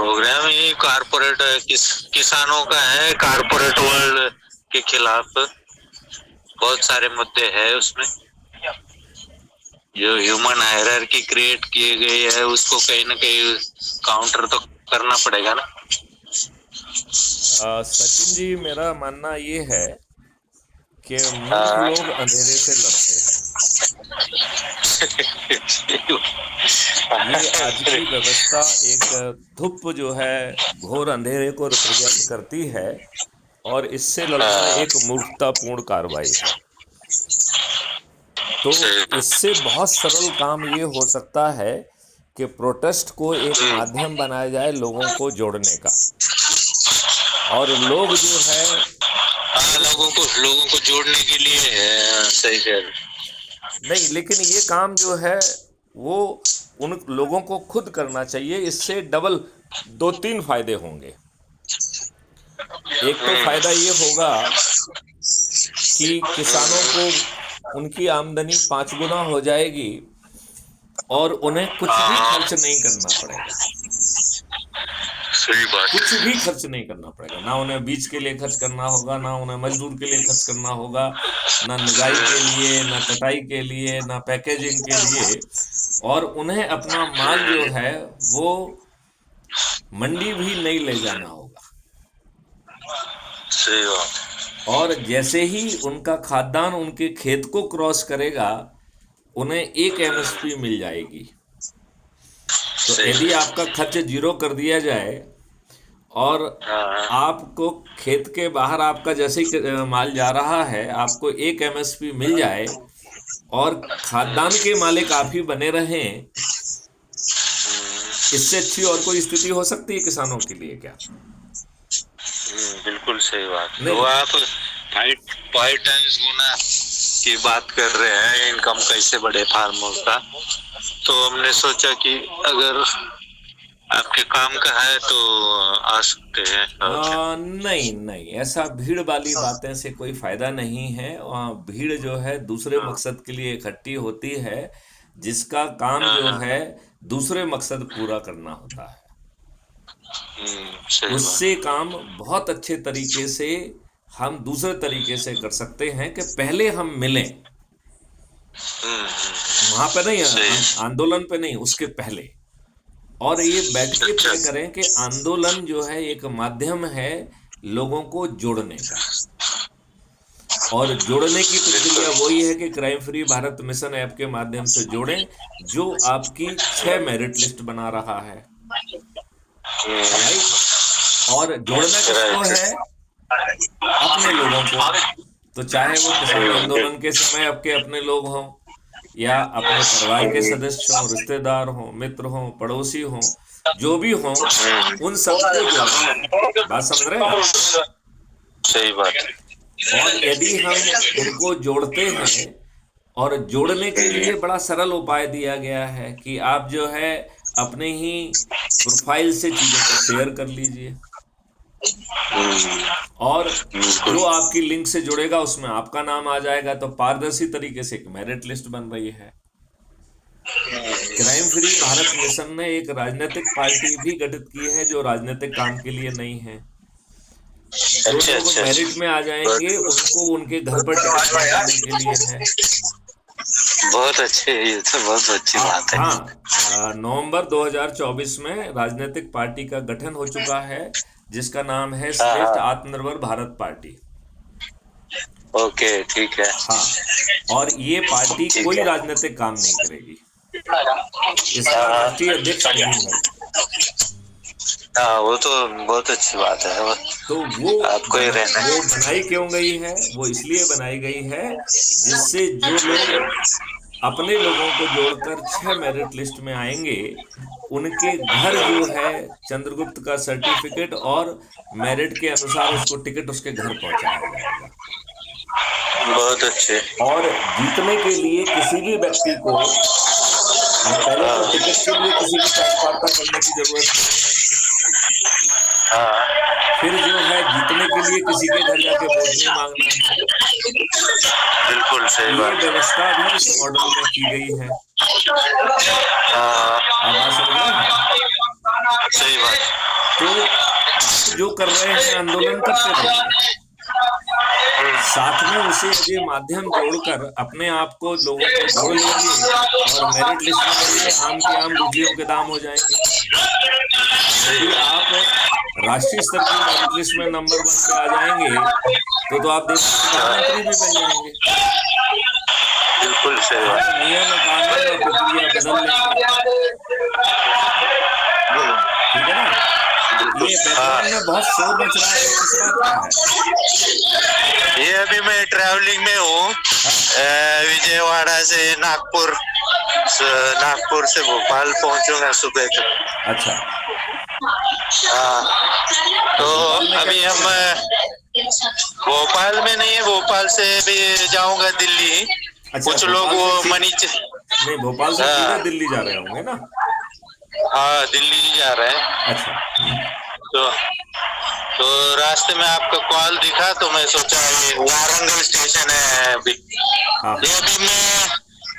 Programme ही corporate किसानों का है, कारपोरेट वर्ल्ड के खिलाफ बहुत सारे मुद्दे हैं उसमें। जो ह्यूमन हायरार्की क्रिएट किए गए है उसको कहीं ना कहीं काउंटर तो करना पड़ेगा ना। सचिन जी, मेरा मानना ये है कि मूर्ख लोग अंधेरे से लड़ते हैं। ये आज की व्यवस्था एक धूप जो है घोर अंधेरे को रिप्रेजेंट करती है और इससे लड़ना एक मूर्खतापूर्ण कार्रवाई है। तो इससे बहुत सरल काम ये हो सकता है कि प्रोटेस्ट को एक माध्यम बनाया जाए लोगों को जोड़ने का, और लोग जो है लोगों को जोड़ने के लिए है। सही कह रहे नहीं, लेकिन ये काम जो है वो उन लोगों को खुद करना चाहिए। इससे डबल 2-3 फायदे होंगे। एक तो फायदा ये होगा कि किसानों को उनकी आमदनी 5 गुना हो जाएगी और उन्हें कुछ भी खर्च नहीं करना पड़ेगा। सही बात। कुछ भी खर्च नहीं करना पड़ेगा, ना उन्हें बीज के लिए खर्च करना होगा, ना उन्हें मजदूर के लिए खर्च करना होगा, ना निराई के लिए, ना कटाई के लिए, ना पैकेजिंग के लिए। और उन्हें अपना माल जो है वो मंडी भी नहीं ले जाना होगा। सही बात। और जैसे ही उनका खाद्यान्न उनके खेत को क्रॉस करेगा उन्हें एक एमएसपी मिल जाएगी। तो यदि आपका खर्च 0 कर दिया जाए और आपको खेत के बाहर आपका जैसे ही माल जा रहा है आपको एक एमएसपी मिल जाए और खाद्यान्न के मालिक आप ही बने रहें, इससे अच्छी और कोई स्थिति हो सकती है किसानों के लिए क्या? बिल्कुल सही बात। तो आप 5 टाइम्स गुना की बात कर रहे हैं इनकम कैसे बढ़े फार्मर का, तो हमने सोचा कि अगर आपके काम का है तो आ सकते हैं। नहीं, ऐसा भीड़ वाली बातें से कोई फायदा नहीं है। भीड़ जो है दूसरे मकसद के लिए इकट्ठी होती है, जिसका काम जो है दूसरे मकसद पूरा करना होता है। उससे काम बहुत अच्छे तरीके से हम दूसरे तरीके से कर सकते हैं कि पहले हम मिलें, वहां पे नहीं, आंदोलन पे नहीं, उसके पहले। और ये बैठ के तय करें कि आंदोलन जो है एक माध्यम है लोगों को जोड़ने का, और जोड़ने की प्रक्रिया वही है कि crime free Bharat mission app के माध्यम से जोड़ें, जो आपकी 6 मेरिट लिस्ट बना रहा है। और जोड़ना किसको है? अपने लोगों को। तो चाहे वो किसान आंदोलन के समय आपके अपने लोग हों या अपने परिवार के सदस्य हों, रिश्तेदार हों, मित्र हों, पड़ोसी हों, जो भी हों, उन सबको जोड़ना। बात समझ रहे हैं? सही बात। और यदि हम उनको जोड़ते हैं, और जोड़ने के लिए बड़ा सरल उपाय दिया गया है कि आप जो है अपने ही प्रोफाइल से चीजों को शेयर कर लीजिए, और जो आपकी लिंक से जुड़ेगा उसमें आपका नाम आ जाएगा। तो पारदर्शी तरीके से एक मेरिट लिस्ट बन रही है। क्राइम फ्री भारत मिशन ने एक राजनीतिक पार्टी भी गठित की है जो राजनीतिक काम के लिए नहीं है। जो लोग मेरिट में आ जाएंगे उनको उनके घर पर टिकट पहुंचाने के लिए है। बहुत अच्छे, ये तो बहुत अच्छी बात है। हाँ, नवंबर 2024 में राजनीतिक पार्टी का गठन हो चुका है जिसका नाम है श्रेष्ठ आत्मनिर्भर भारत पार्टी। ओके, ठीक है। हाँ, और ये पार्टी कोई राजनीतिक काम नहीं करेगी, इसका राष्ट्रीय अध्यक्ष नहीं है। हाँ, वो तो बहुत अच्छी बात है। तो वो बनाई क्यों गई है? वो इसलिए बनाई गई है जिससे जो लोग अपने लोगों को जोड़कर 6 मेरिट लिस्ट में आएंगे उनके घर जो है चंद्रगुप्त का सर्टिफिकेट और मेरिट के अनुसार उसको टिकट उसके घर पहुंचाया जाएगा। बहुत अच्छे। और जीतने के लिए किसी भी व्यक्ति को पहले तो टिकट के लिए किसी की पात्रता करने की जरूरत नहीं है। फिर जो है जीतने के लिए किसी के घर जाके वोट नहीं मांगना है। बिल्कुल सही बात। ये व्यवस्था भी इस मॉडल में की गई है। आप बात समझ रहे हैं? सही बात। तो आप जो कर रहे हैं आंदोलन करते रहिए, साथ में उसे यदि माध्यम जोड़कर अपने आप को लोगों को जोड़ लीजिए और मेरिट लिस्ट में जाइए, आम के आम भुजियों के दाम हो जाएंगे। यदि आप राष्ट्रीय स्तर की मेरिट लिस्ट में नंबर 1 पे आ जाएंगे तो आप देश के प्रधानमंत्री भी बन जाएंगे। बिल्कुल सही आप बात। नियम कानून और प्रक्रिया बदल लेंगे, ठीक है ना। ये बैकग्राउंड में बहुत शोर मच रहा है, किस बात का है? ये अभी मैं ट्रैवलिंग में हूँ, विजयवाड़ा से नागपुर से भोपाल पहुंचूंगा सुबह तक। अच्छा, हाँ, तो अभी हम भोपाल में नहीं है, भोपाल से भी जाऊंगा दिल्ली। अच्छा, कुछ लोग वो नहीं, भोपाल से सीधे दिल्ली जा रहे होंगे ना? हाँ, दिल्ली ही जा रहे हैं। अच्छा, तो रास्ते में आपका कॉल दिखा तो मैं सोचा ये वारंगल स्टेशन है अभी। ये अभी मैं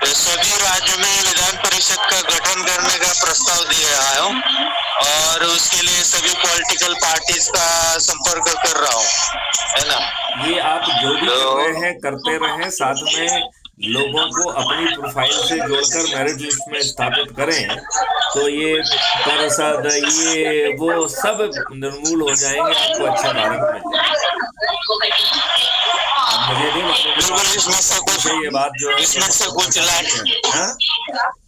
सभी राज्यों में विधान परिषद का गठन करने का प्रस्ताव दिया आया हूँ और उसके लिए सभी पॉलिटिकल पार्टीज का संपर्क कर रहा हूँ, है ना। ये आप जो भी कर रहे हैं करते रहें, साथ में लोगों को अपनी प्रोफाइल से जोड़कर मेरिट लिस्ट में स्थापित करें, तो ये पार्षद ये वो सब निर्मूल हो जाएंगे, आपको अच्छा भारत मिल जाएगा। मुझे नहीं मालूम ये बात जो है, इसमें से कुछ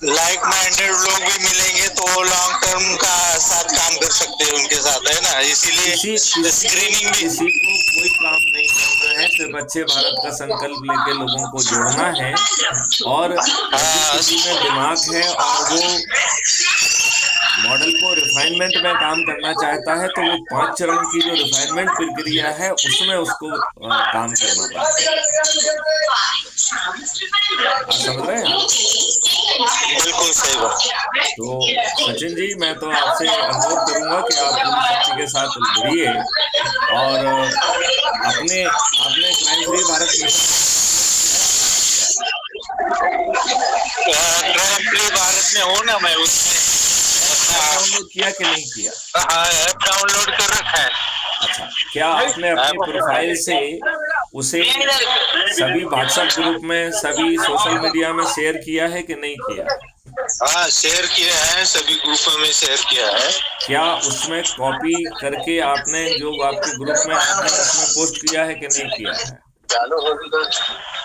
लाइक माइंडेड लोग भी मिलेंगे तो लॉन्ग टर्म का साथ काम कर सकते हैं उनके साथ, है ना। इसीलिए स्क्रीनिंग भी किसी को कोई काम नहीं करना है, सिर्फ अच्छे भारत का संकल्प लेके लोगों को जोड़ना है। और किसी में दिमाग है और वो मॉडल को रिफाइनमेंट में काम करना चाहता है, तो वो 5 चरण की जो रिफाइनमेंट प्रक्रिया है उसमें उसको काम करना पड़ेगा। आप समझ रहे हैं? बिल्कुल सही बात। तो सचिन जी, मैं तो आपसे अनुरोध करूंगा कि आप पूरी शक्ति के साथ जुड़िए और आपने क्राइम फ्री भारत मिशन में हो ना, मैं उसमें डाउनलोड किया कि नहीं किया? हाँ, ऐप डाउनलोड कर रखा है। अच्छा, क्या आपने अपनी प्रोफाइल से उसे सभी व्हाट्सएप ग्रुप में, सभी सोशल मीडिया में शेयर किया है कि नहीं किया है? हाँ, शेयर किया है, सभी ग्रुपों में शेयर किया है। क्या उसमें कॉपी करके आपने जो आपके ग्रुप में आपने उसमें पोस्ट किया है कि नहीं किया है?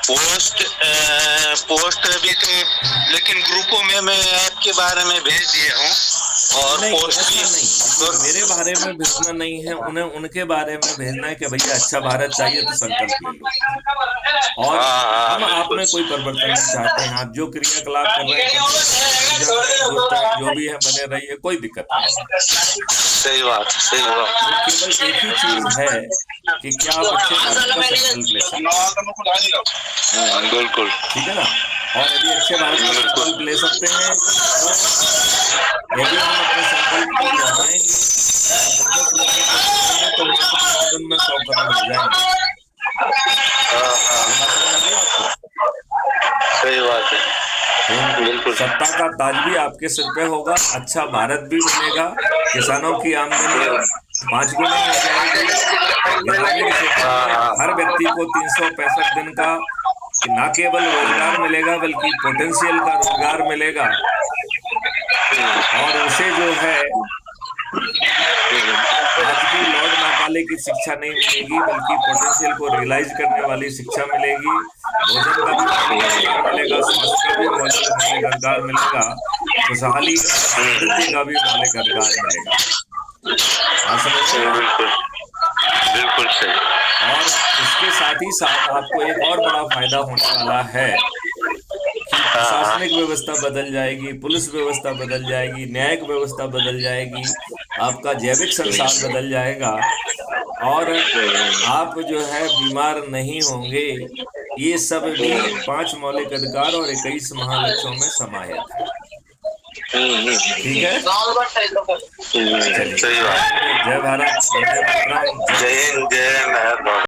पोस्ट अभी तो, लेकिन ग्रुपों में मैं ऐप के बारे में भेज दिया हूँ और नहीं, पोस्ट भी नहीं, मेरे बारे में भेजना नहीं है, उन्हें उनके बारे में भेजना है कि भैया अच्छा भारत चाहिए तो संकल्प ले लो। और हम आप में कोई परिवर्तन नहीं चाहते हैं, आप जो क्रियाकलाप कर रहे हैं जो भी है बने रहिए, कोई दिक्कत नहीं। सही बात, सही बात। केवल एक ही चीज है कि क्या आप अच्छे भारत का संकल्प ले सकते हैं। बिल्कुल, ठीक है ना। और यदि अच्छे भारत का संकल्प ले सकते हैं, यदि हम अपने संकल्प को दोहराएंगे तो दिन में 100 करोड़ हो जाएंगे। सही बात है। तो सत्ता का ताज भी आपके सिर पे होगा, अच्छा भारत भी बनेगा, किसानों की आमदनी 5 गुना हो जाएगी, हर व्यक्ति को 365 दिन का न केवल रोजगार मिलेगा बल्कि पोटेंशियल का रोजगार मिलेगा और उसे जो है आज की लॉर्ड मैकाले की शिक्षा नहीं मिलेगी बल्कि पोटेंशियल को रियलाइज करने वाली शिक्षा मिलेगी। भोजन का भी मिलेगा, स्वास्थ्य का भी मौलिक अधिकार मिलेगा, खुशहाली समृद्धि का भी मौलिक अधिकार मिलेगा। बिल्कुल सही। और इसके साथ ही साथ आपको एक और बड़ा फायदा होने वाला है कि प्रशासनिक व्यवस्था बदल जाएगी, पुलिस व्यवस्था बदल जाएगी, न्यायिक व्यवस्था बदल जाएगी, आपका जैविक संसार बदल जाएगा और आप जो है बीमार नहीं होंगे। ये सब भी 5 मौलिक अधिकार और 21 महालक्ष्यों में समाहित है। ठीक है, सही बात। जय भारत, जय हिंद, जय भारत।